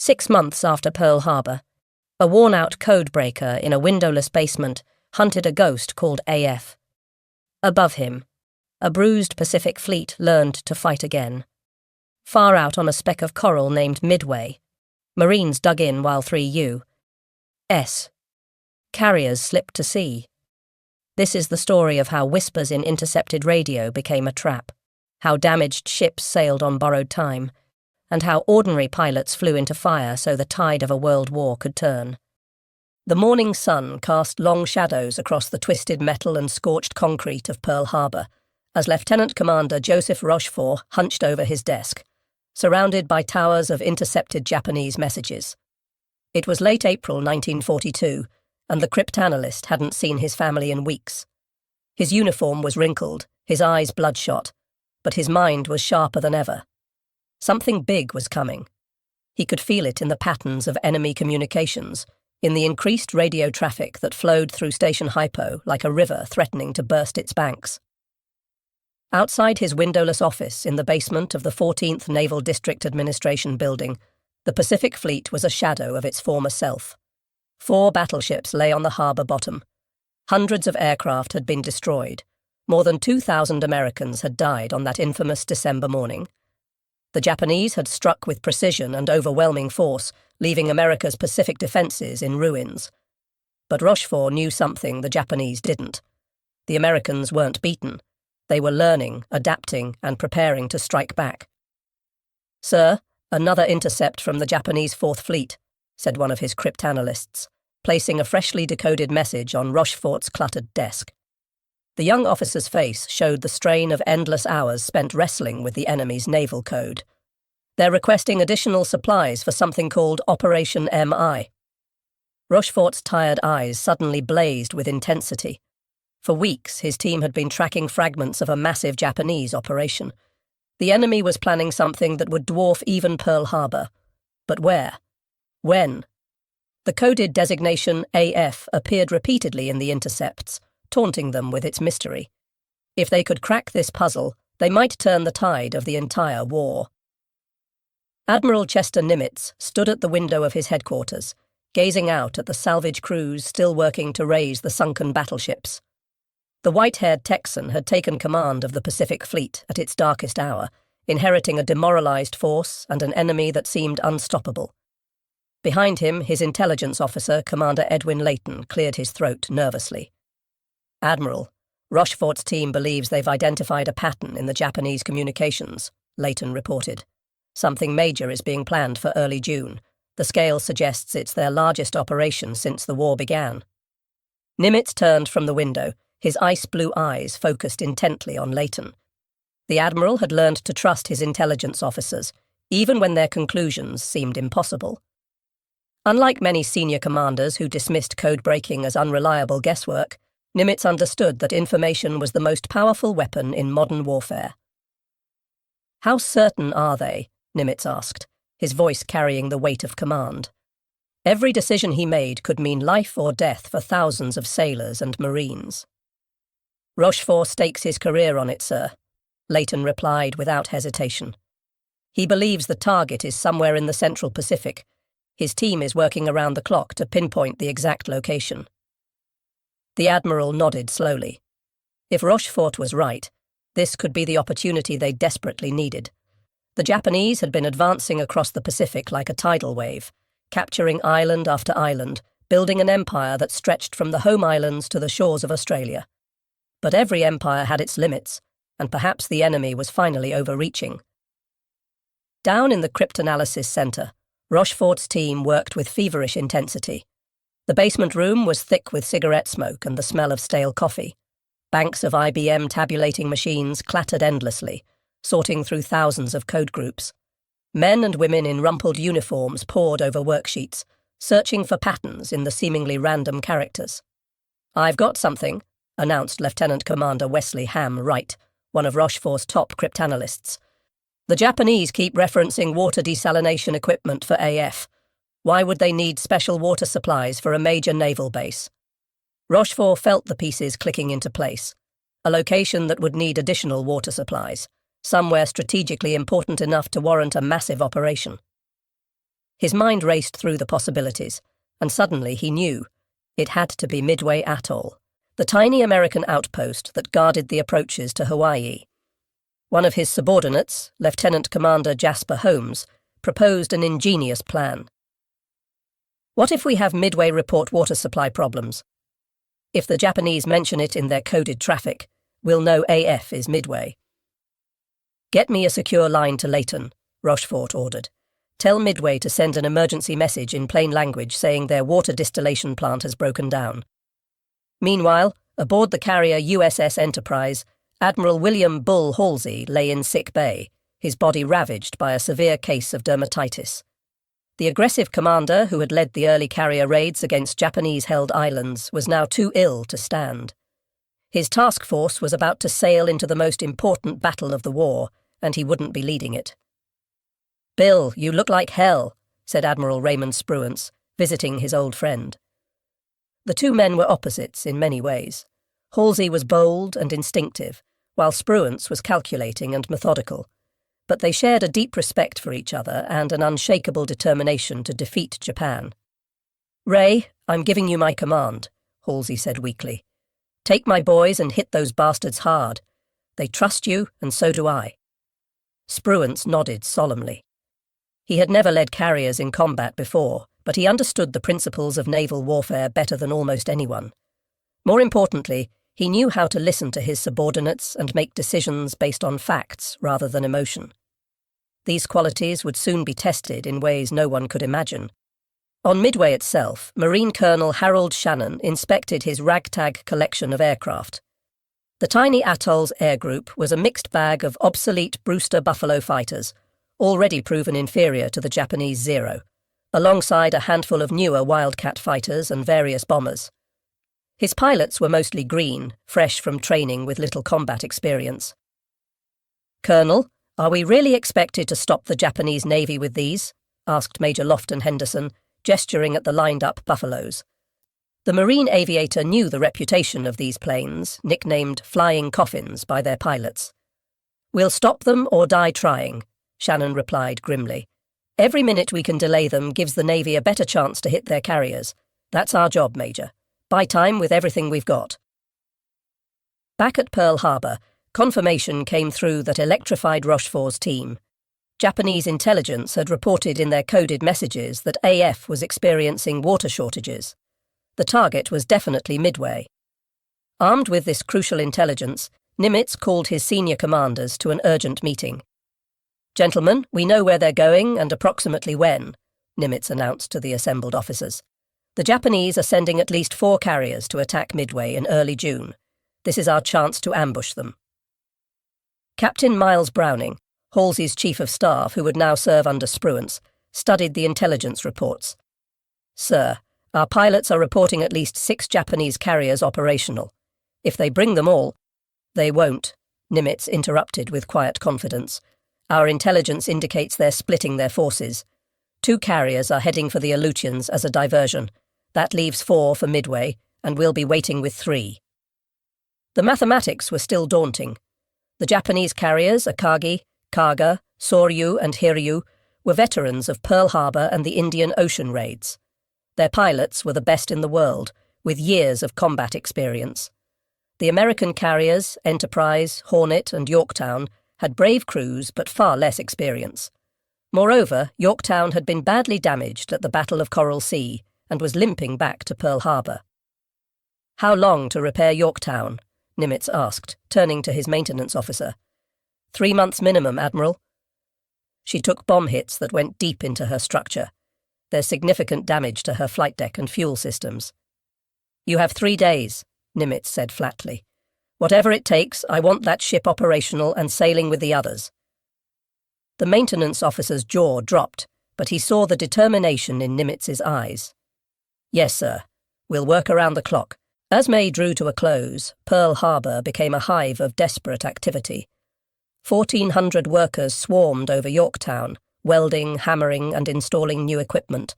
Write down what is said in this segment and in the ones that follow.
6 months after Pearl Harbor, a worn-out codebreaker in a windowless basement hunted a ghost called AF. Above him, a bruised Pacific fleet learned to fight again. Far out on a speck of coral named Midway, Marines dug in while 3 U.S. carriers slipped to sea. This is the story of how whispers in intercepted radio became a trap, how damaged ships sailed on borrowed time, and how ordinary pilots flew into fire so the tide of a world war could turn. The morning sun cast long shadows across the twisted metal and scorched concrete of Pearl Harbor as Lieutenant Commander Joseph Rochefort hunched over his desk, surrounded by towers of intercepted Japanese messages. It was late April 1942, and the cryptanalyst hadn't seen his family in weeks. His uniform was wrinkled, his eyes bloodshot, but his mind was sharper than ever. Something big was coming. He could feel it in the patterns of enemy communications, in the increased radio traffic that flowed through Station Hypo like a river threatening to burst its banks. Outside his windowless office in the basement of the 14th Naval District Administration building, the Pacific Fleet was a shadow of its former self. 4 battleships lay on the harbour bottom. Hundreds of aircraft had been destroyed. More than 2,000 Americans had died on that infamous December morning. The Japanese had struck with precision and overwhelming force, leaving America's Pacific defences in ruins. But Rochefort knew something the Japanese didn't. The Americans weren't beaten. They were learning, adapting, and preparing to strike back. "Sir, another intercept from the Japanese 4th Fleet," said one of his cryptanalysts, placing a freshly decoded message on Rochefort's cluttered desk. The young officer's face showed the strain of endless hours spent wrestling with the enemy's naval code. "They're requesting additional supplies for something called Operation MI." Rochefort's tired eyes suddenly blazed with intensity. For weeks, his team had been tracking fragments of a massive Japanese operation. The enemy was planning something that would dwarf even Pearl Harbor. But where? When? The coded designation AF appeared repeatedly in the intercepts, taunting them with its mystery. If they could crack this puzzle, they might turn the tide of the entire war. Admiral Chester Nimitz stood at the window of his headquarters, gazing out at the salvage crews still working to raise the sunken battleships. The white-haired Texan had taken command of the Pacific Fleet at its darkest hour, inheriting a demoralized force and an enemy that seemed unstoppable. Behind him, his intelligence officer, Commander Edwin Layton, cleared his throat nervously. "Admiral, Rochefort's team believes they've identified a pattern in the Japanese communications," Layton reported. "Something major is being planned for early June. The scale suggests it's their largest operation since the war began." Nimitz turned from the window, his ice-blue eyes focused intently on Layton. The Admiral had learned to trust his intelligence officers, even when their conclusions seemed impossible. Unlike many senior commanders who dismissed code-breaking as unreliable guesswork, Nimitz understood that information was the most powerful weapon in modern warfare. "How certain are they?" Nimitz asked, his voice carrying the weight of command. Every decision he made could mean life or death for thousands of sailors and Marines. "Rochefort stakes his career on it, sir," Layton replied without hesitation. "He believes the target is somewhere in the Central Pacific. His team is working around the clock to pinpoint the exact location." The Admiral nodded slowly. If Rochefort was right, this could be the opportunity they desperately needed. The Japanese had been advancing across the Pacific like a tidal wave, capturing island after island, building an empire that stretched from the home islands to the shores of Australia. But every empire had its limits, and perhaps the enemy was finally overreaching. Down in the cryptanalysis center, Rochefort's team worked with feverish intensity. The basement room was thick with cigarette smoke and the smell of stale coffee. Banks of IBM tabulating machines clattered endlessly, sorting through thousands of code groups. Men and women in rumpled uniforms pored over worksheets, searching for patterns in the seemingly random characters. "I've got something," announced Lieutenant Commander Wesley Ham Wright, one of Rochefort's top cryptanalysts. "The Japanese keep referencing water desalination equipment for AF. Why would they need special water supplies for a major naval base?" Rochefort felt the pieces clicking into place. A location that would need additional water supplies, somewhere strategically important enough to warrant a massive operation. His mind raced through the possibilities, and suddenly he knew it had to be Midway Atoll, the tiny American outpost that guarded the approaches to Hawaii. One of his subordinates, Lieutenant Commander Jasper Holmes, proposed an ingenious plan. What if we have Midway report water supply problems? If the Japanese mention it in their coded traffic, we'll know AF is Midway. Get me a secure line to Layton, Rochefort ordered. Tell Midway to send an emergency message in plain language saying their water distillation plant has broken down. Meanwhile, aboard the carrier USS Enterprise, Admiral William Bull Halsey lay in sick bay, his body ravaged by a severe case of dermatitis. The aggressive commander who had led the early carrier raids against Japanese-held islands was now too ill to stand. His task force was about to sail into the most important battle of the war, and he wouldn't be leading it. "Bill, you look like hell," said Admiral Raymond Spruance, visiting his old friend. The two men were opposites in many ways. Halsey was bold and instinctive, while Spruance was calculating and methodical. But they shared a deep respect for each other and an unshakable determination to defeat Japan. "Ray, I'm giving you my command," Halsey said weakly. "Take my boys and hit those bastards hard. They trust you, and so do I." Spruance nodded solemnly. He had never led carriers in combat before, but he understood the principles of naval warfare better than almost anyone. More importantly, he knew how to listen to his subordinates and make decisions based on facts rather than emotion. These qualities would soon be tested in ways no one could imagine. On Midway itself, Marine Colonel Harold Shannon inspected his ragtag collection of aircraft. The tiny atoll's air group was a mixed bag of obsolete Brewster Buffalo fighters, already proven inferior to the Japanese Zero, alongside a handful of newer Wildcat fighters and various bombers. His pilots were mostly green, fresh from training with little combat experience. "Colonel, are we really expected to stop the Japanese Navy with these?" asked Major Lofton Henderson, gesturing at the lined-up Buffaloes. The Marine aviator knew the reputation of these planes, nicknamed flying coffins by their pilots. "We'll stop them or die trying," Shannon replied grimly. "Every minute we can delay them gives the Navy a better chance to hit their carriers. That's our job, Major. Buy time with everything we've got." Back at Pearl Harbor, confirmation came through that electrified Rochefort's team. Japanese intelligence had reported in their coded messages that AF was experiencing water shortages. The target was definitely Midway. Armed with this crucial intelligence, Nimitz called his senior commanders to an urgent meeting. "Gentlemen, we know where they're going and approximately when," Nimitz announced to the assembled officers. "The Japanese are sending at least 4 carriers to attack Midway in early June. This is our chance to ambush them." Captain Miles Browning, Halsey's chief of staff who would now serve under Spruance, studied the intelligence reports. "Sir, our pilots are reporting at least 6 Japanese carriers operational. If they bring them all—" "They won't," Nimitz interrupted with quiet confidence. "Our intelligence indicates they're splitting their forces. 2 carriers are heading for the Aleutians as a diversion. That leaves 4 for Midway, and we'll be waiting with 3. The mathematics were still daunting. The Japanese carriers, Akagi, Kaga, Soryu and Hiryu, were veterans of Pearl Harbor and the Indian Ocean raids. Their pilots were the best in the world, with years of combat experience. The American carriers, Enterprise, Hornet and Yorktown, had brave crews but far less experience. Moreover, Yorktown had been badly damaged at the Battle of Coral Sea and was limping back to Pearl Harbor. "How long to repair Yorktown?" Nimitz asked, turning to his maintenance officer. 3 months minimum, Admiral." She took bomb hits that went deep into her structure. There's significant damage to her flight deck and fuel systems. "You have 3 days," Nimitz said flatly. "Whatever it takes, I want that ship operational and sailing with the others." The maintenance officer's jaw dropped, but he saw the determination in Nimitz's eyes. "Yes, sir. We'll work around the clock." As May drew to a close, Pearl Harbor became a hive of desperate activity. 1,400 workers swarmed over Yorktown, welding, hammering, and installing new equipment.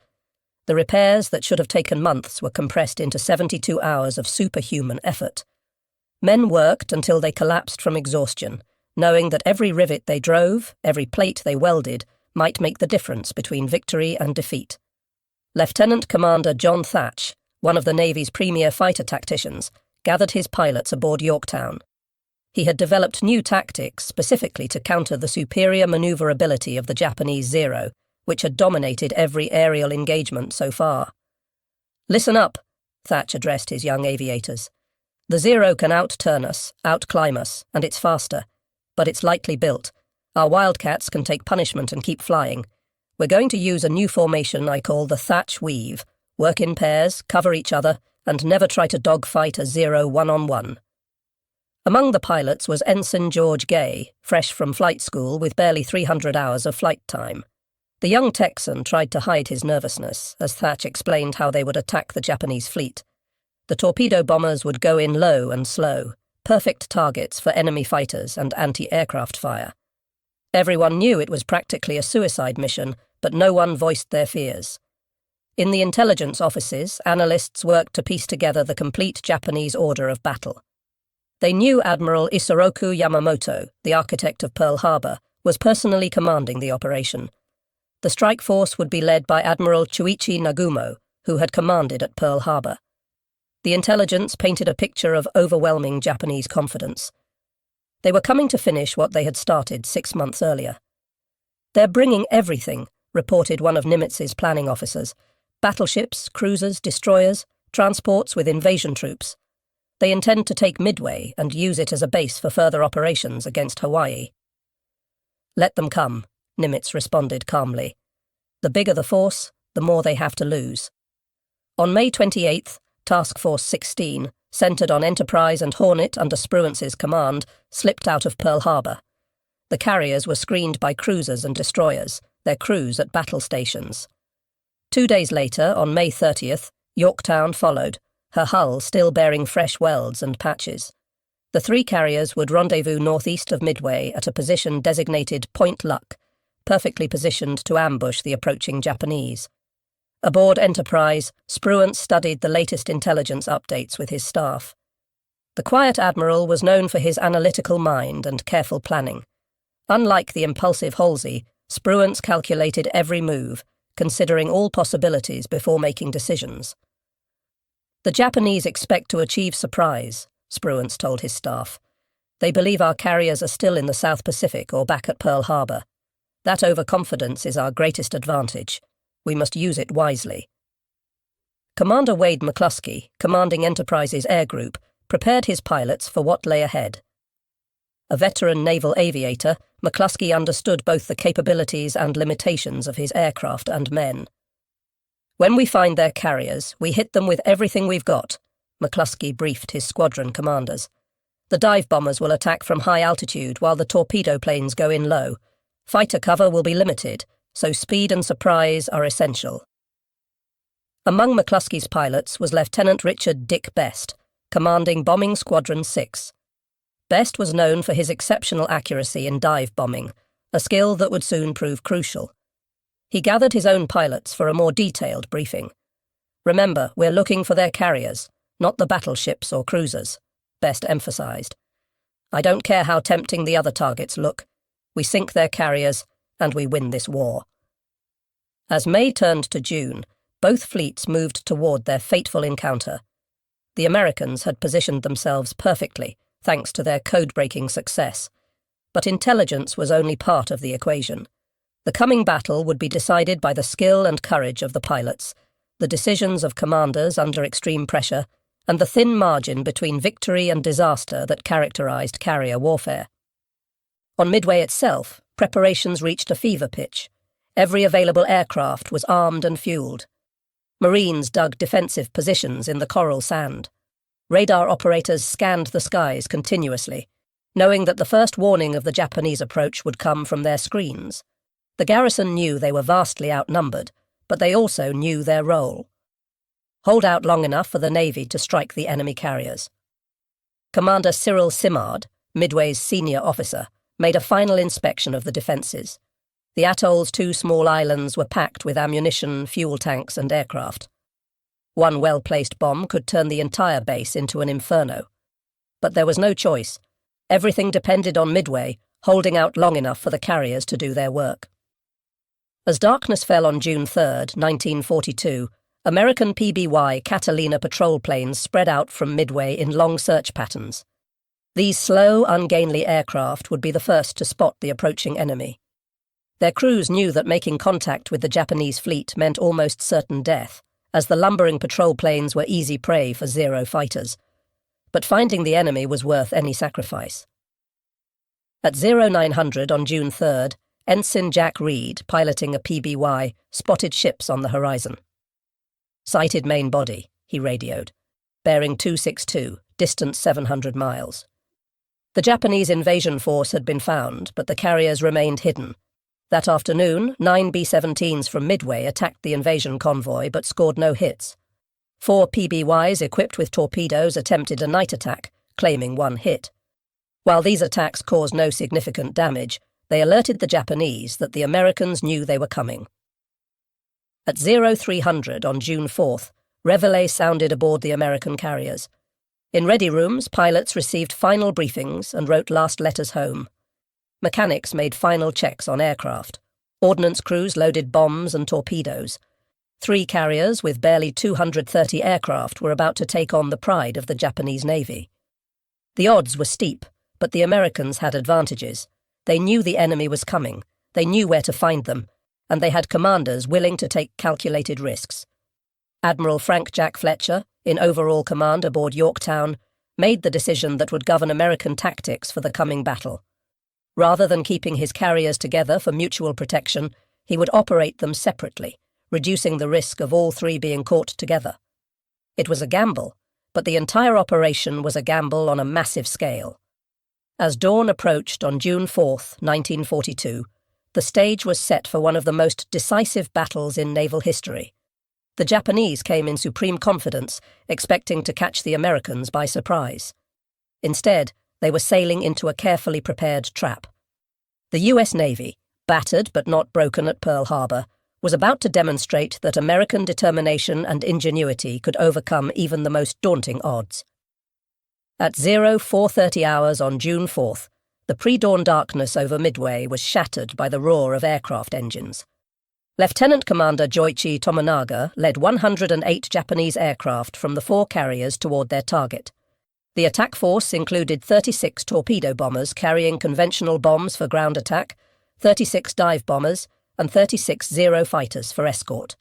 The repairs that should have taken months were compressed into 72 hours of superhuman effort. Men worked until they collapsed from exhaustion, knowing that every rivet they drove, every plate they welded, might make the difference between victory and defeat. Lieutenant Commander John Thatch, one of the Navy's premier fighter tacticians, gathered his pilots aboard Yorktown. He had developed new tactics specifically to counter the superior maneuverability of the Japanese Zero, which had dominated every aerial engagement so far. "Listen up," Thatch addressed his young aviators. "The Zero can outturn us, outclimb us, and it's faster. But it's lightly built. Our Wildcats can take punishment and keep flying. We're going to use a new formation I call the Thatch Weave. Work in pairs, cover each other, and never try to dogfight a Zero one-on-one." Among the pilots was Ensign George Gay, fresh from flight school with barely 300 hours of flight time. The young Texan tried to hide his nervousness as Thatch explained how they would attack the Japanese fleet. The torpedo bombers would go in low and slow, perfect targets for enemy fighters and anti-aircraft fire. Everyone knew it was practically a suicide mission, but no one voiced their fears. In the intelligence offices, analysts worked to piece together the complete Japanese order of battle. They knew Admiral Yamamoto, the architect of Pearl Harbor, was personally commanding the operation. The strike force would be led by Admiral Nagumo, who had commanded at Pearl Harbor. The intelligence painted a picture of overwhelming Japanese confidence. They were coming to finish what they had started 6 months earlier. "They're bringing everything," reported one of Nimitz's planning officers. "Battleships, cruisers, destroyers, transports with invasion troops. They intend to take Midway and use it as a base for further operations against Hawaii." "Let them come," Nimitz responded calmly. "The bigger the force, the more they have to lose." On May 28th, Task Force 16, centered on Enterprise and Hornet under Spruance's command, slipped out of Pearl Harbor. The carriers were screened by cruisers and destroyers, their crews at battle stations. 2 days later, on May 30th, Yorktown followed, her hull still bearing fresh welds and patches. The 3 carriers would rendezvous northeast of Midway at a position designated Point Luck, perfectly positioned to ambush the approaching Japanese. Aboard Enterprise, Spruance studied the latest intelligence updates with his staff. The quiet admiral was known for his analytical mind and careful planning. Unlike the impulsive Halsey, Spruance calculated every move, considering all possibilities before making decisions. "The Japanese expect to achieve surprise," Spruance told his staff. "They believe our carriers are still in the South Pacific or back at Pearl Harbor. That overconfidence is our greatest advantage. We must use it wisely." Commander Wade McClusky, commanding Enterprise's air group, prepared his pilots for what lay ahead. A veteran naval aviator, McClusky understood both the capabilities and limitations of his aircraft and men. "When we find their carriers, we hit them with everything we've got," McClusky briefed his squadron commanders. "The dive bombers will attack from high altitude while the torpedo planes go in low. Fighter cover will be limited, so speed and surprise are essential." Among McClusky's pilots was Lieutenant Richard Dick Best, commanding Bombing Squadron 6. Best was known for his exceptional accuracy in dive bombing, a skill that would soon prove crucial. He gathered his own pilots for a more detailed briefing. "Remember, we're looking for their carriers, not the battleships or cruisers," Best emphasized. "I don't care how tempting the other targets look. We sink their carriers, and we win this war." As May turned to June, both fleets moved toward their fateful encounter. The Americans had positioned themselves perfectly, thanks to their code-breaking success. But intelligence was only part of the equation. The coming battle would be decided by the skill and courage of the pilots, the decisions of commanders under extreme pressure, and the thin margin between victory and disaster that characterized carrier warfare. On Midway itself, preparations reached a fever pitch. Every available aircraft was armed and fueled. Marines dug defensive positions in the coral sand. Radar operators scanned the skies continuously, knowing that the first warning of the Japanese approach would come from their screens. The garrison knew they were vastly outnumbered, but they also knew their role. Hold out long enough for the Navy to strike the enemy carriers. Commander Cyril Simard, Midway's senior officer, made a final inspection of the defences. The atoll's 2 small islands were packed with ammunition, fuel tanks, and aircraft. One well-placed bomb could turn the entire base into an inferno. But there was no choice. Everything depended on Midway, holding out long enough for the carriers to do their work. As darkness fell on June 3, 1942, American PBY Catalina patrol planes spread out from Midway in long search patterns. These slow, ungainly aircraft would be the first to spot the approaching enemy. Their crews knew that making contact with the Japanese fleet meant almost certain death, as the lumbering patrol planes were easy prey for Zero fighters. But finding the enemy was worth any sacrifice. At 0900 on June 3rd, Ensign Jack Reed, piloting a PBY, spotted ships on the horizon. "Sighted main body," he radioed. "Bearing 262, distance 700 miles. The Japanese invasion force had been found, but the carriers remained hidden. That afternoon, 9 B-17s from Midway attacked the invasion convoy but scored no hits. 4 PBYs equipped with torpedoes attempted a night attack, claiming 1 hit. While these attacks caused no significant damage, they alerted the Japanese that the Americans knew they were coming. At 0300 on June 4th, reveille sounded aboard the American carriers. In ready rooms, pilots received final briefings and wrote last letters home. Mechanics made final checks on aircraft. Ordnance crews loaded bombs and torpedoes. 3 carriers with barely 230 aircraft were about to take on the pride of the Japanese Navy. The odds were steep, but the Americans had advantages. They knew the enemy was coming, they knew where to find them, and they had commanders willing to take calculated risks. Admiral Frank Jack Fletcher, in overall command aboard Yorktown, made the decision that would govern American tactics for the coming battle. Rather than keeping his carriers together for mutual protection, he would operate them separately, reducing the risk of all 3 being caught together. It was a gamble, but the entire operation was a gamble on a massive scale. As dawn approached on June 4, 1942, the stage was set for one of the most decisive battles in naval history. The Japanese came in supreme confidence, expecting to catch the Americans by surprise. Instead, they were sailing into a carefully prepared trap. The U.S. Navy, battered but not broken at Pearl Harbor, was about to demonstrate that American determination and ingenuity could overcome even the most daunting odds. At 0430 hours on June 4th, the pre-dawn darkness over Midway was shattered by the roar of aircraft engines. Lieutenant Commander Joichi Tomonaga led 108 Japanese aircraft from the 4 carriers toward their target. The attack force included 36 torpedo bombers carrying conventional bombs for ground attack, 36 dive bombers, and 36 Zero fighters for escort.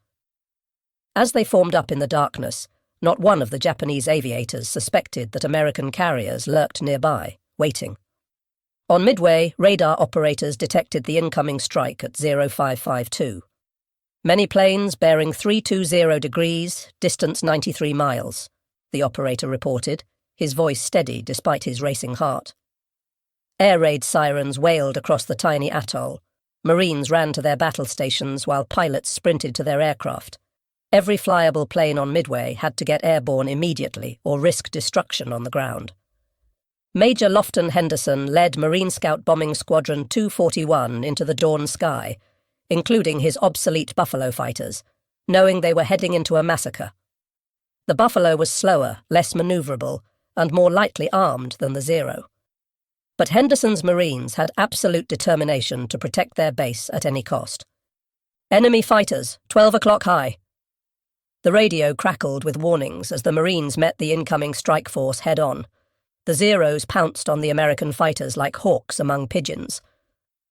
As they formed up in the darkness, not one of the Japanese aviators suspected that American carriers lurked nearby, waiting. On Midway, radar operators detected the incoming strike at 0552. "Many planes bearing 320 degrees, distance 93 miles, the operator reported, his voice steady despite his racing heart. Air raid sirens wailed across the tiny atoll. Marines ran to their battle stations while pilots sprinted to their aircraft. Every flyable plane on Midway had to get airborne immediately or risk destruction on the ground. Major Lofton Henderson led Marine Scout Bombing Squadron 241 into the dawn sky, including his obsolete Buffalo fighters, knowing they were heading into a massacre. The Buffalo was slower, less maneuverable, and more lightly armed than the Zero. But Henderson's Marines had absolute determination to protect their base at any cost. "Enemy fighters, 12 o'clock high." The radio crackled with warnings as the Marines met the incoming strike force head-on. The Zeros pounced on the American fighters like hawks among pigeons.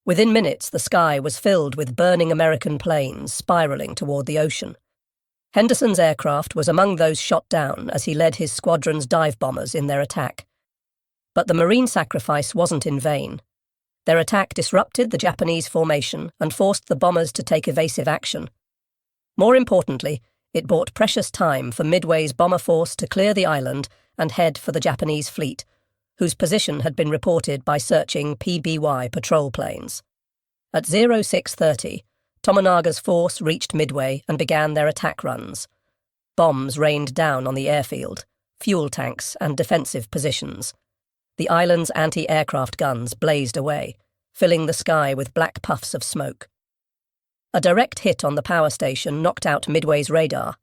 Within minutes, the sky was filled with burning American planes spiraling toward the ocean. Henderson's aircraft was among those shot down as he led his squadron's dive bombers in their attack. But the Marine sacrifice wasn't in vain. Their attack disrupted the Japanese formation and forced the bombers to take evasive action. More importantly, it bought precious time for Midway's bomber force to clear the island and head for the Japanese fleet, whose position had been reported by searching PBY patrol planes. At 0630, Tomonaga's force reached Midway and began their attack runs. Bombs rained down on the airfield, fuel tanks and defensive positions. The island's anti-aircraft guns blazed away, filling the sky with black puffs of smoke. A direct hit on the power station knocked out Midway's radar.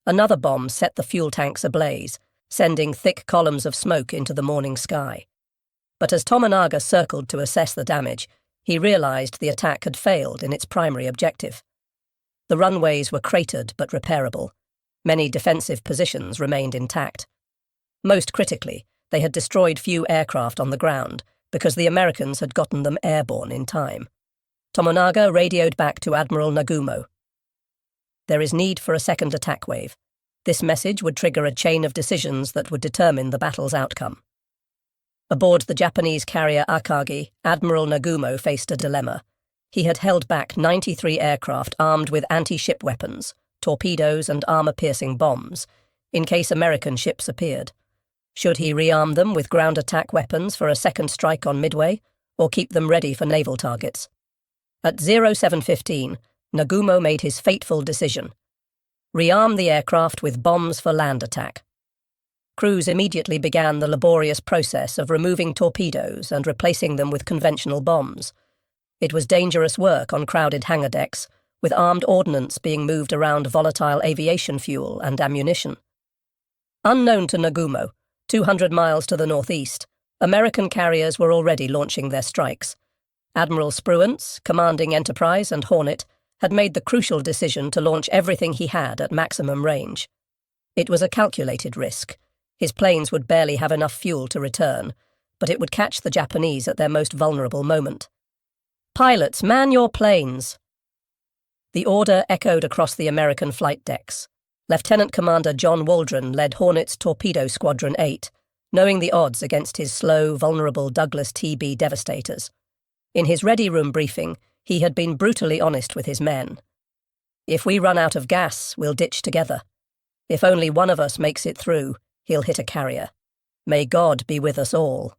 Another bomb set the fuel tanks ablaze, sending thick columns of smoke into the morning sky. But as Tomonaga circled to assess the damage, he realized the attack had failed in its primary objective. The runways were cratered but repairable. Many defensive positions remained intact. Most critically, they had destroyed few aircraft on the ground because the Americans had gotten them airborne in time. Tomonaga radioed back to Admiral Nagumo. There is need for a second attack wave. This message would trigger a chain of decisions that would determine the battle's outcome. Aboard the Japanese carrier Akagi, Admiral Nagumo faced a dilemma. He had held back 93 aircraft armed with anti-ship weapons, torpedoes and armor-piercing bombs, in case American ships appeared. Should he rearm them with ground attack weapons for a second strike on Midway, or keep them ready for naval targets? At 07:15, Nagumo made his fateful decision. Rearm the aircraft with bombs for land attack. Crews immediately began the laborious process of removing torpedoes and replacing them with conventional bombs. It was dangerous work on crowded hangar decks, with armed ordnance being moved around volatile aviation fuel and ammunition. Unknown to Nagumo, 200 miles to the northeast, American carriers were already launching their strikes. Admiral Spruance, commanding Enterprise and Hornet, had made the crucial decision to launch everything he had at maximum range. It was a calculated risk. His planes would barely have enough fuel to return, but it would catch the Japanese at their most vulnerable moment. "Pilots, man your planes!" The order echoed across the American flight decks. Lieutenant Commander John Waldron led Hornet's Torpedo Squadron 8, knowing the odds against his slow, vulnerable Douglas TB Devastators. In his ready room briefing, he had been brutally honest with his men. "If we run out of gas, we'll ditch together. If only one of us makes it through, he'll hit a carrier. May God be with us all."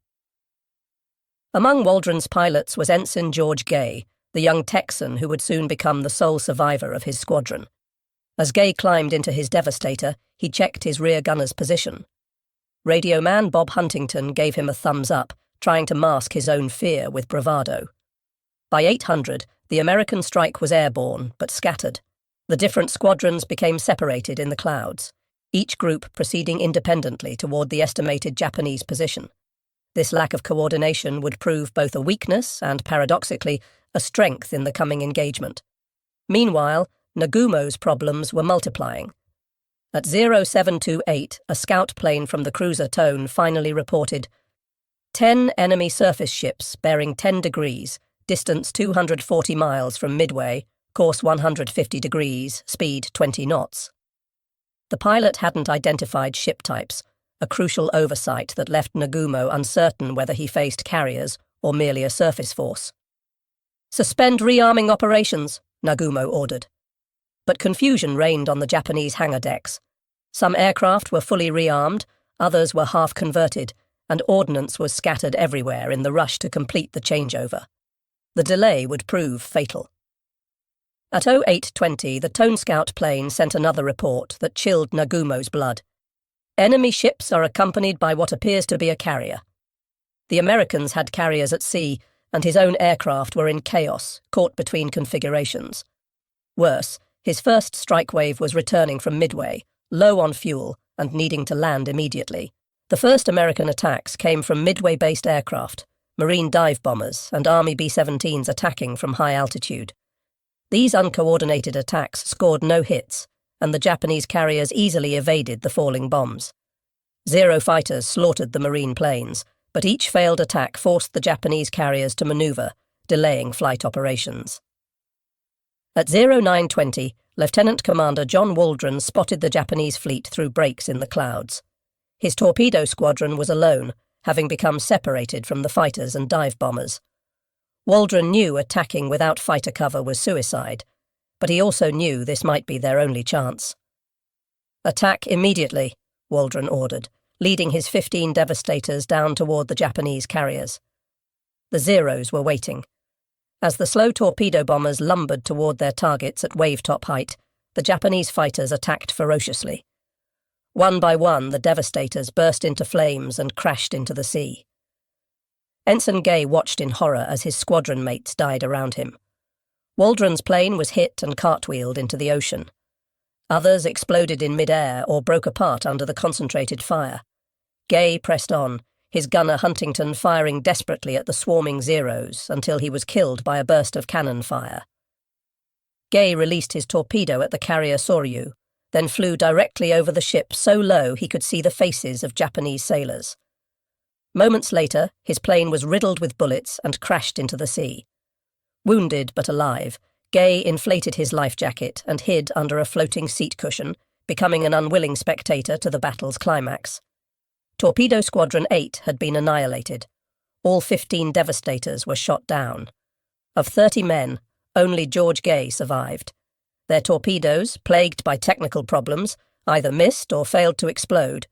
Among Waldron's pilots was Ensign George Gay, the young Texan who would soon become the sole survivor of his squadron. As Gay climbed into his Devastator, he checked his rear gunner's position. Radio man Bob Huntington gave him a thumbs up, trying to mask his own fear with bravado. By 800, the American strike was airborne, but scattered. The different squadrons became separated in the clouds, each group proceeding independently toward the estimated Japanese position. This lack of coordination would prove both a weakness and, paradoxically, a strength in the coming engagement. Meanwhile, Nagumo's problems were multiplying. At 0728, a scout plane from the cruiser Tone finally reported 10 enemy surface ships bearing 10 degrees, distance 240 miles from Midway, course 150 degrees, speed 20 knots. The pilot hadn't identified ship types, a crucial oversight that left Nagumo uncertain whether he faced carriers or merely a surface force. "Suspend rearming operations," Nagumo ordered. But confusion reigned on the Japanese hangar decks. Some aircraft were fully rearmed, others were half-converted, and ordnance was scattered everywhere in the rush to complete the changeover. The delay would prove fatal. At 0820, the Tone Scout plane sent another report that chilled Nagumo's blood. "Enemy ships are accompanied by what appears to be a carrier." The Americans had carriers at sea, and his own aircraft were in chaos, caught between configurations. Worse, his first strike wave was returning from Midway, low on fuel and needing to land immediately. The first American attacks came from Midway-based aircraft, Marine dive bombers and Army B-17s attacking from high altitude. These uncoordinated attacks scored no hits, and the Japanese carriers easily evaded the falling bombs. Zero fighters slaughtered the Marine planes, but each failed attack forced the Japanese carriers to maneuver, delaying flight operations. At 0920, Lieutenant Commander John Waldron spotted the Japanese fleet through breaks in the clouds. His torpedo squadron was alone, having become separated from the fighters and dive bombers. Waldron knew attacking without fighter cover was suicide, but he also knew this might be their only chance. "Attack immediately," Waldron ordered, leading his 15 Devastators down toward the Japanese carriers. The Zeros were waiting. As the slow torpedo bombers lumbered toward their targets at wave-top height, the Japanese fighters attacked ferociously. One by one, the Devastators burst into flames and crashed into the sea. Ensign Gay watched in horror as his squadron mates died around him. Waldron's plane was hit and cartwheeled into the ocean. Others exploded in mid-air or broke apart under the concentrated fire. Gay pressed on, his gunner Huntington firing desperately at the swarming Zeros until he was killed by a burst of cannon fire. Gay released his torpedo at the carrier Soryu, then flew directly over the ship so low he could see the faces of Japanese sailors. Moments later, his plane was riddled with bullets and crashed into the sea. Wounded but alive, Gay inflated his life jacket and hid under a floating seat cushion, becoming an unwilling spectator to the battle's climax. Torpedo Squadron 8 had been annihilated. All 15 devastators were shot down. Of 30 men, only George Gay survived. Their torpedoes, plagued by technical problems, either missed or failed to explode.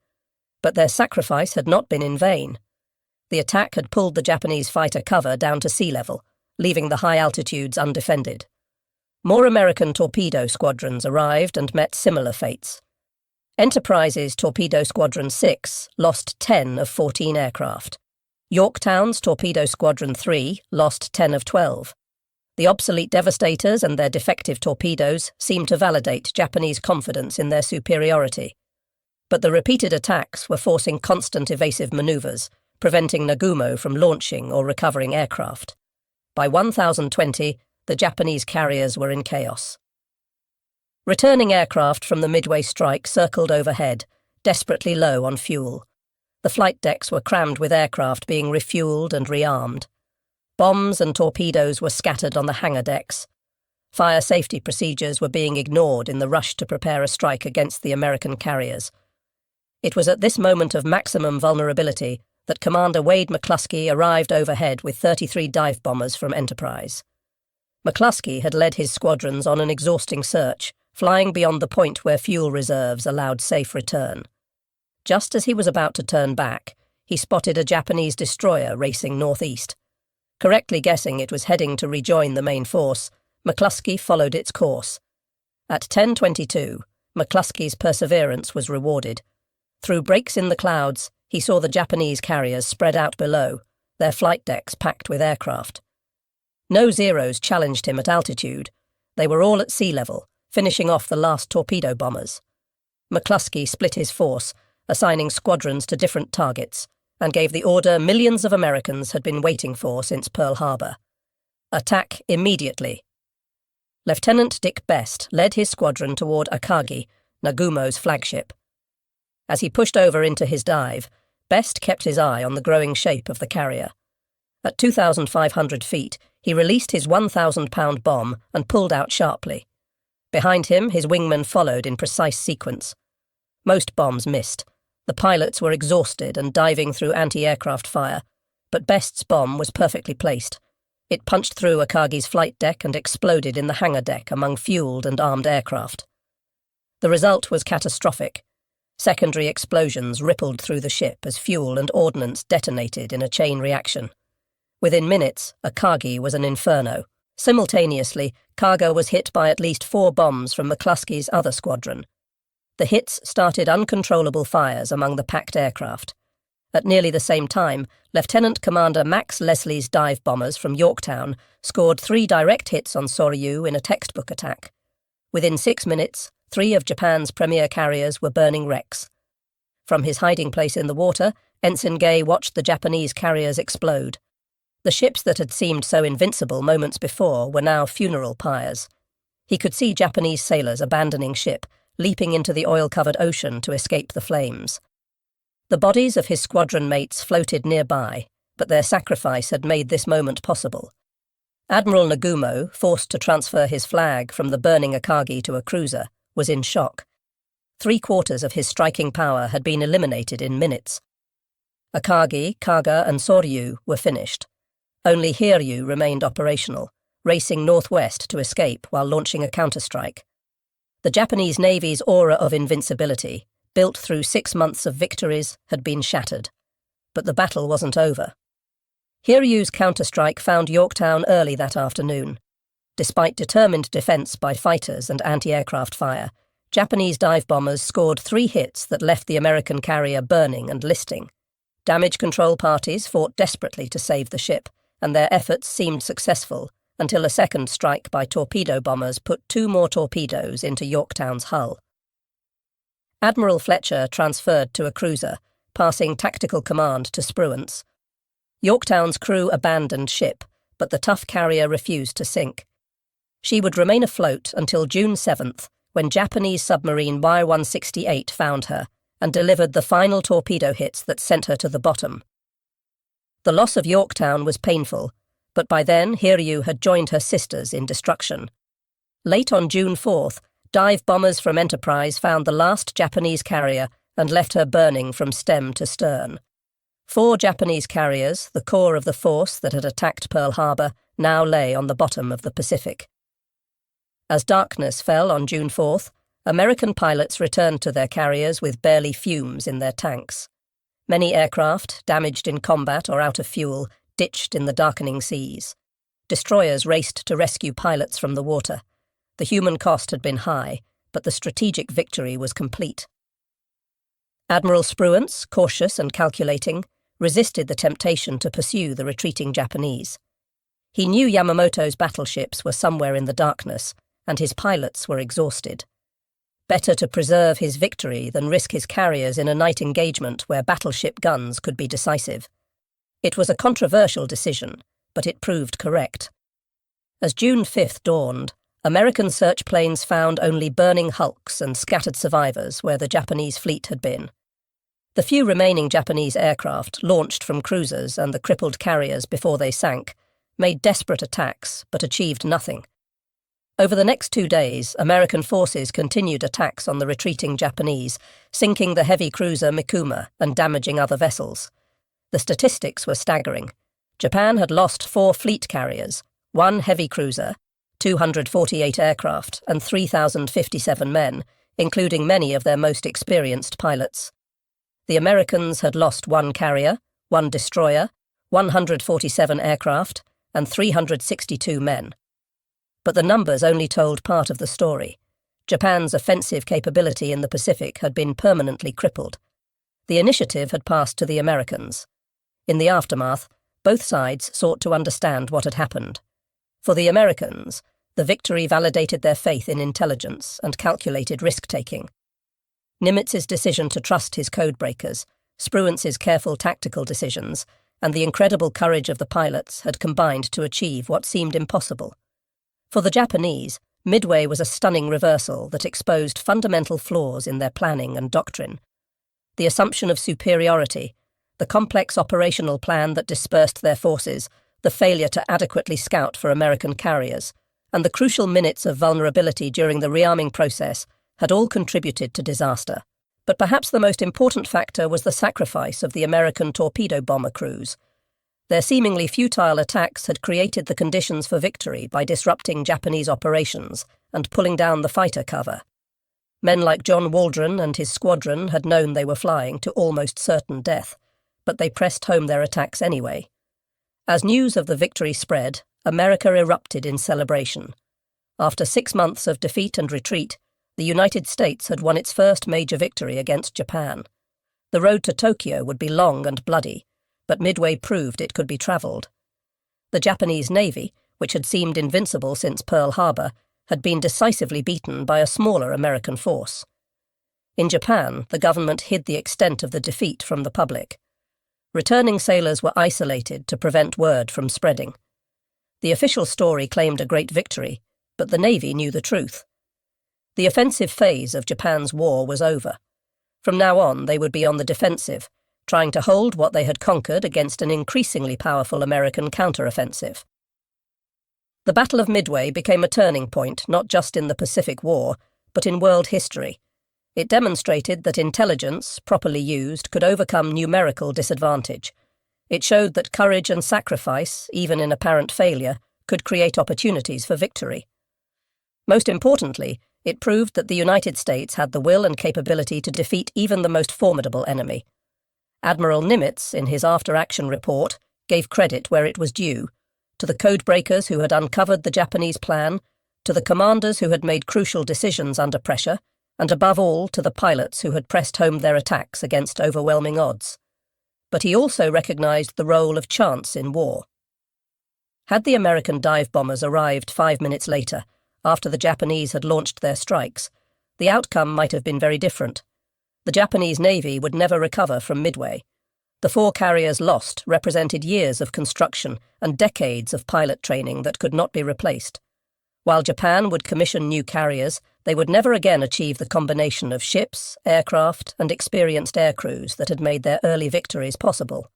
But their sacrifice had not been in vain. The attack had pulled the Japanese fighter cover down to sea level, leaving the high altitudes undefended. More American torpedo squadrons arrived and met similar fates. Enterprise's Torpedo Squadron 6 lost 10 of 14 aircraft. Yorktown's Torpedo Squadron 3 lost 10 of 12. The obsolete devastators and their defective torpedoes seemed to validate Japanese confidence in their superiority. But the repeated attacks were forcing constant evasive maneuvers, preventing Nagumo from launching or recovering aircraft. By 1020, the Japanese carriers were in chaos. Returning aircraft from the Midway strike circled overhead, desperately low on fuel. The flight decks were crammed with aircraft being refueled and rearmed. Bombs and torpedoes were scattered on the hangar decks. Fire safety procedures were being ignored in the rush to prepare a strike against the American carriers. It was at this moment of maximum vulnerability that Commander Wade McClusky arrived overhead with 33 dive bombers from Enterprise. McClusky had led his squadrons on an exhausting search, flying beyond the point where fuel reserves allowed safe return. Just as he was about to turn back, he spotted a Japanese destroyer racing northeast. Correctly guessing it was heading to rejoin the main force, McClusky followed its course. At 10:22, McClusky's perseverance was rewarded. Through breaks in the clouds, he saw the Japanese carriers spread out below, their flight decks packed with aircraft. No Zeros challenged him at altitude. They were all at sea level, finishing off the last torpedo bombers. McClusky split his force, assigning squadrons to different targets, and gave the order millions of Americans had been waiting for since Pearl Harbor. Attack immediately. Lieutenant Dick Best led his squadron toward Akagi, Nagumo's flagship. As he pushed over into his dive, Best kept his eye on the growing shape of the carrier. At 2,500 feet, he released his 1,000-pound bomb and pulled out sharply. Behind him, his wingmen followed in precise sequence. Most bombs missed. The pilots were exhausted and diving through anti-aircraft fire, but Best's bomb was perfectly placed. It punched through Akagi's flight deck and exploded in the hangar deck among fueled and armed aircraft. The result was catastrophic. Secondary explosions rippled through the ship as fuel and ordnance detonated in a chain reaction. Within minutes, Akagi was an inferno. Simultaneously, Kaga was hit by at least 4 bombs from McClusky's other squadron. The hits started uncontrollable fires among the packed aircraft. At nearly the same time, Lieutenant Commander Max Leslie's dive bombers from Yorktown scored 3 direct hits on Soryu in a textbook attack. Within 6 minutes, 3 of Japan's premier carriers were burning wrecks. From his hiding place in the water, Ensign Gay watched the Japanese carriers explode. The ships that had seemed so invincible moments before were now funeral pyres. He could see Japanese sailors abandoning ship, leaping into the oil-covered ocean to escape the flames. The bodies of his squadron mates floated nearby, but their sacrifice had made this moment possible. Admiral Nagumo, forced to transfer his flag from the burning Akagi to a cruiser, was in shock. 3/4 of his striking power had been eliminated in minutes. Akagi, Kaga, and Soryu were finished. Only Hiryu remained operational, racing northwest to escape while launching a counterstrike. The Japanese Navy's aura of invincibility, built through 6 months of victories, had been shattered. But the battle wasn't over. Hiryu's counterstrike found Yorktown early that afternoon. Despite determined defense by fighters and anti-aircraft fire, Japanese dive bombers scored 3 hits that left the American carrier burning and listing. Damage control parties fought desperately to save the ship, and their efforts seemed successful until a second strike by torpedo bombers put 2 more torpedoes into Yorktown's hull. Admiral Fletcher transferred to a cruiser, passing tactical command to Spruance. Yorktown's crew abandoned ship, but the tough carrier refused to sink. She would remain afloat until June 7th, when Japanese submarine Y-168 found her and delivered the final torpedo hits that sent her to the bottom. The loss of Yorktown was painful, but by then Hiryu had joined her sisters in destruction. Late on June 4th, dive bombers from Enterprise found the last Japanese carrier and left her burning from stem to stern. 4 Japanese carriers, the core of the force that had attacked Pearl Harbor, now lay on the bottom of the Pacific. As darkness fell on June 4th, American pilots returned to their carriers with barely fumes in their tanks. Many aircraft, damaged in combat or out of fuel, ditched in the darkening seas. Destroyers raced to rescue pilots from the water. The human cost had been high, but the strategic victory was complete. Admiral Spruance, cautious and calculating, resisted the temptation to pursue the retreating Japanese. He knew Yamamoto's battleships were somewhere in the darkness, and his pilots were exhausted. Better to preserve his victory than risk his carriers in a night engagement where battleship guns could be decisive. It was a controversial decision, but it proved correct. As June 5th dawned, American search planes found only burning hulks and scattered survivors where the Japanese fleet had been. The few remaining Japanese aircraft, launched from cruisers and the crippled carriers before they sank, made desperate attacks but achieved nothing. Over the next 2 days, American forces continued attacks on the retreating Japanese, sinking the heavy cruiser Mikuma and damaging other vessels. The statistics were staggering. Japan had lost 4 fleet carriers, 1 heavy cruiser, 248 aircraft, and 3,057 men, including many of their most experienced pilots. The Americans had lost 1 carrier, 1 destroyer, 147 aircraft, and 362 men. But the numbers only told part of the story. Japan's offensive capability in the Pacific had been permanently crippled. The initiative had passed to the Americans. In the aftermath, both sides sought to understand what had happened. For the Americans, the victory validated their faith in intelligence and calculated risk-taking. Nimitz's decision to trust his codebreakers, Spruance's careful tactical decisions, and the incredible courage of the pilots had combined to achieve what seemed impossible. For the Japanese, Midway was a stunning reversal that exposed fundamental flaws in their planning and doctrine. The assumption of superiority, the complex operational plan that dispersed their forces, the failure to adequately scout for American carriers, and the crucial minutes of vulnerability during the rearming process had all contributed to disaster. But perhaps the most important factor was the sacrifice of the American torpedo bomber crews. Their seemingly futile attacks had created the conditions for victory by disrupting Japanese operations and pulling down the fighter cover. Men like John Waldron and his squadron had known they were flying to almost certain death, but they pressed home their attacks anyway. As news of the victory spread, America erupted in celebration. After 6 months of defeat and retreat, the United States had won its first major victory against Japan. The road to Tokyo would be long and bloody, but Midway proved it could be travelled. The Japanese Navy, which had seemed invincible since Pearl Harbor, had been decisively beaten by a smaller American force. In Japan, the government hid the extent of the defeat from the public. Returning sailors were isolated to prevent word from spreading. The official story claimed a great victory, but the Navy knew the truth. The offensive phase of Japan's war was over. From now on, they would be on the defensive, trying to hold what they had conquered against an increasingly powerful American counteroffensive. The Battle of Midway became a turning point not just in the Pacific War, but in world history. It demonstrated that intelligence, properly used, could overcome numerical disadvantage. It showed that courage and sacrifice, even in apparent failure, could create opportunities for victory. Most importantly, it proved that the United States had the will and capability to defeat even the most formidable enemy. Admiral Nimitz, in his after-action report, gave credit where it was due, to the codebreakers who had uncovered the Japanese plan, to the commanders who had made crucial decisions under pressure, and above all to the pilots who had pressed home their attacks against overwhelming odds. But he also recognized the role of chance in war. Had the American dive bombers arrived 5 minutes later, after the Japanese had launched their strikes, the outcome might have been very different. The Japanese Navy would never recover from Midway. The 4 carriers lost represented years of construction and decades of pilot training that could not be replaced. While Japan would commission new carriers, they would never again achieve the combination of ships, aircraft, and experienced aircrews that had made their early victories possible.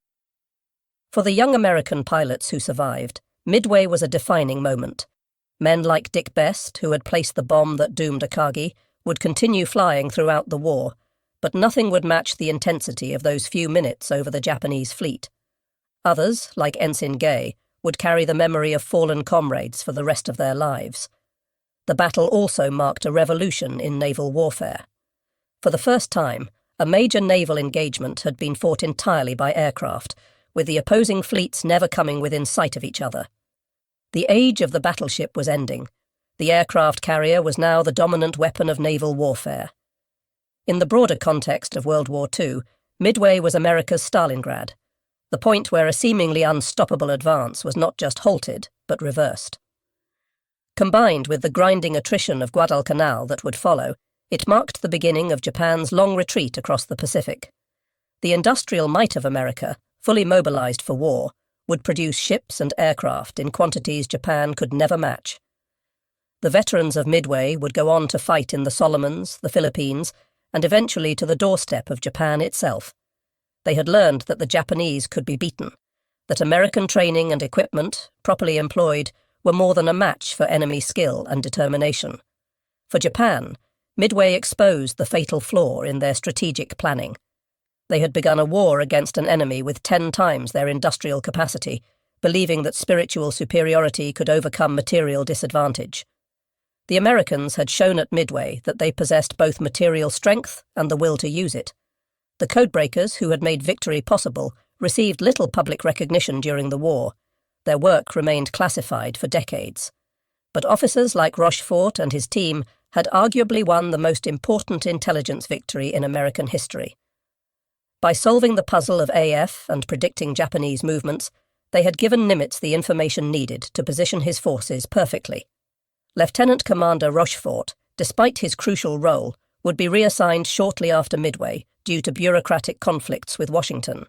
For the young American pilots who survived, Midway was a defining moment. Men like Dick Best, who had placed the bomb that doomed Akagi, would continue flying throughout the war, but nothing would match the intensity of those few minutes over the Japanese fleet. Others, like Ensign Gay, would carry the memory of fallen comrades for the rest of their lives. The battle also marked a revolution in naval warfare. For the first time, a major naval engagement had been fought entirely by aircraft, with the opposing fleets never coming within sight of each other. The age of the battleship was ending. The aircraft carrier was now the dominant weapon of naval warfare. In the broader context of World War II, Midway was America's Stalingrad, the point where a seemingly unstoppable advance was not just halted, but reversed. Combined with the grinding attrition of Guadalcanal that would follow, it marked the beginning of Japan's long retreat across the Pacific. The industrial might of America, fully mobilized for war, would produce ships and aircraft in quantities Japan could never match. The veterans of Midway would go on to fight in the Solomons, the Philippines, and eventually to the doorstep of Japan itself. They had learned that the Japanese could be beaten, that American training and equipment, properly employed, were more than a match for enemy skill and determination. For Japan, Midway exposed the fatal flaw in their strategic planning. They had begun a war against an enemy with 10 times their industrial capacity, believing that spiritual superiority could overcome material disadvantage. The Americans had shown at Midway that they possessed both material strength and the will to use it. The codebreakers who had made victory possible received little public recognition during the war. Their work remained classified for decades. But officers like Rochefort and his team had arguably won the most important intelligence victory in American history. By solving the puzzle of AF and predicting Japanese movements, they had given Nimitz the information needed to position his forces perfectly. Lieutenant Commander Rochefort, despite his crucial role, would be reassigned shortly after Midway due to bureaucratic conflicts with Washington.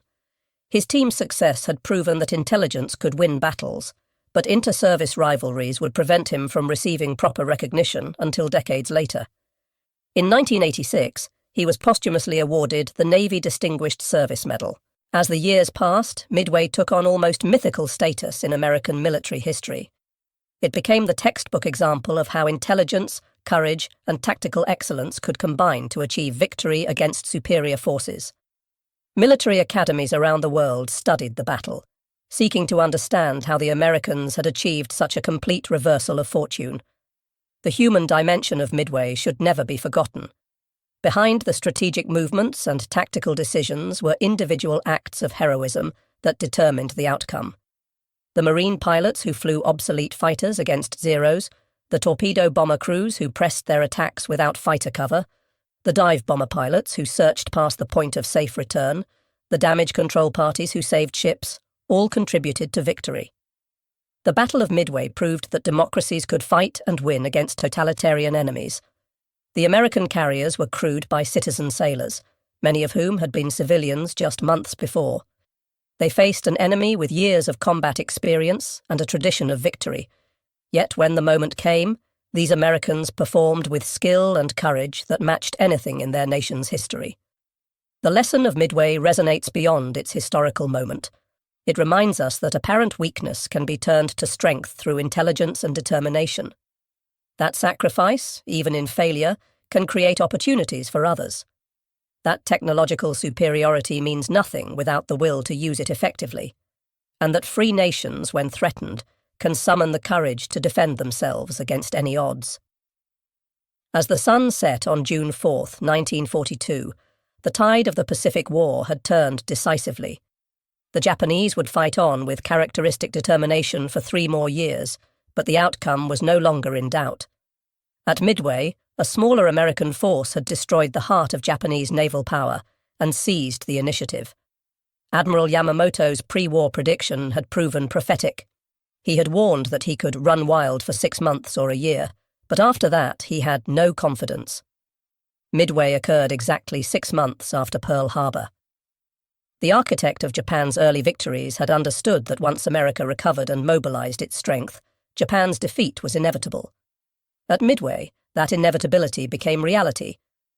His team's success had proven that intelligence could win battles, but inter-service rivalries would prevent him from receiving proper recognition until decades later. In 1986, he was posthumously awarded the Navy Distinguished Service Medal. As the years passed, Midway took on almost mythical status in American military history. It became the textbook example of how intelligence, courage, and tactical excellence could combine to achieve victory against superior forces. Military academies around the world studied the battle, seeking to understand how the Americans had achieved such a complete reversal of fortune. The human dimension of Midway should never be forgotten. Behind the strategic movements and tactical decisions were individual acts of heroism that determined the outcome. The Marine pilots who flew obsolete fighters against Zeros, the torpedo bomber crews who pressed their attacks without fighter cover, the dive bomber pilots who searched past the point of safe return, the damage control parties who saved ships, all contributed to victory. The Battle of Midway proved that democracies could fight and win against totalitarian enemies. The American carriers were crewed by citizen sailors, many of whom had been civilians just months before. They faced an enemy with years of combat experience and a tradition of victory. Yet when the moment came, these Americans performed with skill and courage that matched anything in their nation's history. The lesson of Midway resonates beyond its historical moment. It reminds us that apparent weakness can be turned to strength through intelligence and determination. That sacrifice, even in failure, can create opportunities for others. That technological superiority means nothing without the will to use it effectively, and that free nations, when threatened, can summon the courage to defend themselves against any odds. As the sun set on June 4, 1942, the tide of the Pacific War had turned decisively. The Japanese would fight on with characteristic determination for 3 more years, but the outcome was no longer in doubt. At Midway, a smaller American force had destroyed the heart of Japanese naval power and seized the initiative. Admiral Yamamoto's pre-war prediction had proven prophetic. He had warned that he could run wild for 6 months or a year, but after that he had no confidence. Midway occurred exactly 6 months after Pearl Harbor. The architect of Japan's early victories had understood that once America recovered and mobilized its strength, Japan's defeat was inevitable. At Midway, that inevitability became reality,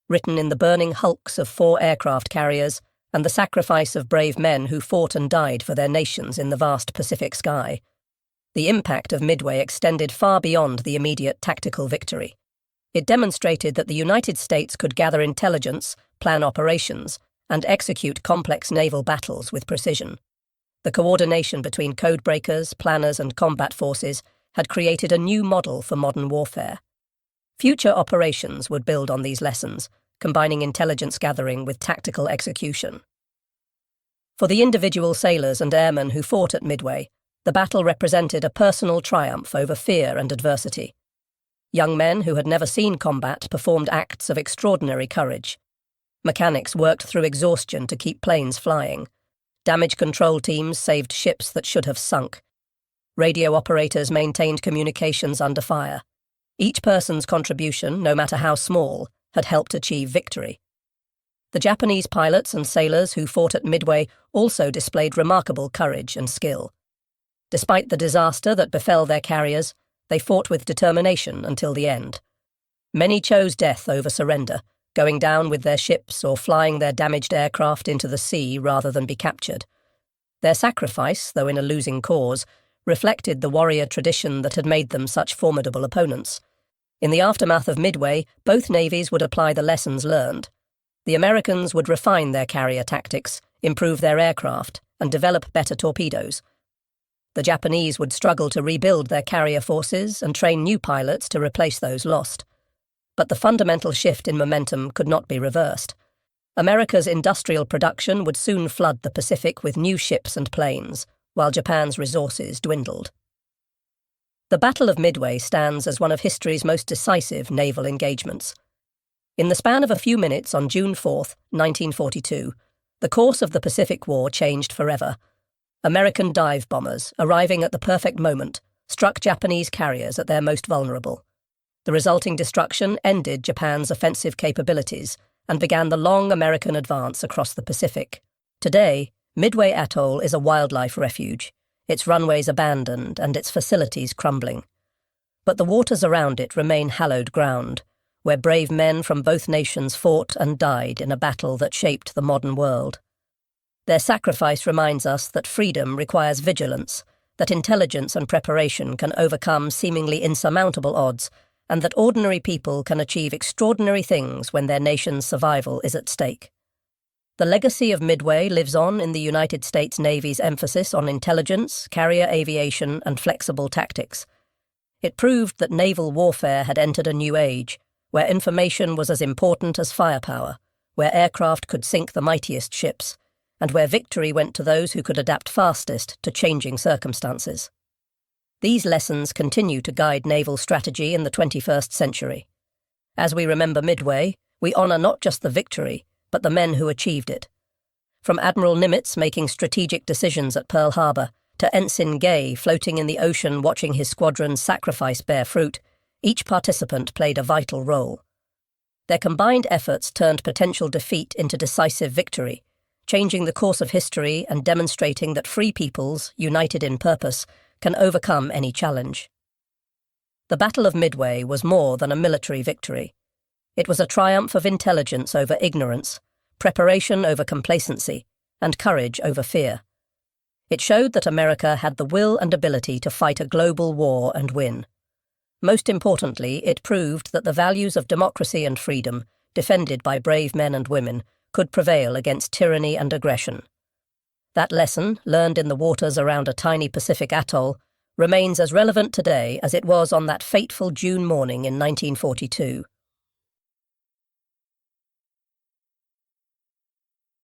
written in the burning hulks of 4 aircraft carriers and the sacrifice of brave men who fought and died for their nations in the vast Pacific sky. The impact of Midway extended far beyond the immediate tactical victory. It demonstrated that the United States could gather intelligence, plan operations, and execute complex naval battles with precision. The coordination between codebreakers, planners, and combat forces had created a new model for modern warfare. Future operations would build on these lessons, combining intelligence gathering with tactical execution. For the individual sailors and airmen who fought at Midway, the battle represented a personal triumph over fear and adversity. Young men who had never seen combat performed acts of extraordinary courage. Mechanics worked through exhaustion to keep planes flying. Damage control teams saved ships that should have sunk. Radio operators maintained communications under fire. Each person's contribution, no matter how small, had helped achieve victory. The Japanese pilots and sailors who fought at Midway also displayed remarkable courage and skill. Despite the disaster that befell their carriers, they fought with determination until the end. Many chose death over surrender, going down with their ships or flying their damaged aircraft into the sea rather than be captured. Their sacrifice, though in a losing cause, reflected the warrior tradition that had made them such formidable opponents. In the aftermath of Midway, both navies would apply the lessons learned. The Americans would refine their carrier tactics, improve their aircraft, and develop better torpedoes. The Japanese would struggle to rebuild their carrier forces and train new pilots to replace those lost. But the fundamental shift in momentum could not be reversed. America's industrial production would soon flood the Pacific with new ships and planes, while Japan's resources dwindled. The Battle of Midway stands as one of history's most decisive naval engagements. In the span of a few minutes on June 4, 1942, the course of the Pacific War changed forever. American dive bombers, arriving at the perfect moment, struck Japanese carriers at their most vulnerable. The resulting destruction ended Japan's offensive capabilities and began the long American advance across the Pacific. Today, Midway Atoll is a wildlife refuge, its runways abandoned and its facilities crumbling. But the waters around it remain hallowed ground, where brave men from both nations fought and died in a battle that shaped the modern world. Their sacrifice reminds us that freedom requires vigilance, that intelligence and preparation can overcome seemingly insurmountable odds, and that ordinary people can achieve extraordinary things when their nation's survival is at stake. The legacy of Midway lives on in the United States Navy's emphasis on intelligence, carrier aviation, and flexible tactics. It proved that naval warfare had entered a new age, where information was as important as firepower, where aircraft could sink the mightiest ships, and where victory went to those who could adapt fastest to changing circumstances. These lessons continue to guide naval strategy in the 21st century. As we remember Midway, we honour not just the victory, but the men who achieved it. From Admiral Nimitz making strategic decisions at Pearl Harbor to Ensign Gay floating in the ocean watching his squadron's sacrifice bear fruit, each participant played a vital role. Their combined efforts turned potential defeat into decisive victory, changing the course of history and demonstrating that free peoples, united in purpose, can overcome any challenge. The Battle of Midway was more than a military victory. It was a triumph of intelligence over ignorance, preparation over complacency, and courage over fear. It showed that America had the will and ability to fight a global war and win. Most importantly, it proved that the values of democracy and freedom, defended by brave men and women, could prevail against tyranny and aggression. That lesson, learned in the waters around a tiny Pacific atoll, remains as relevant today as it was on that fateful June morning in 1942.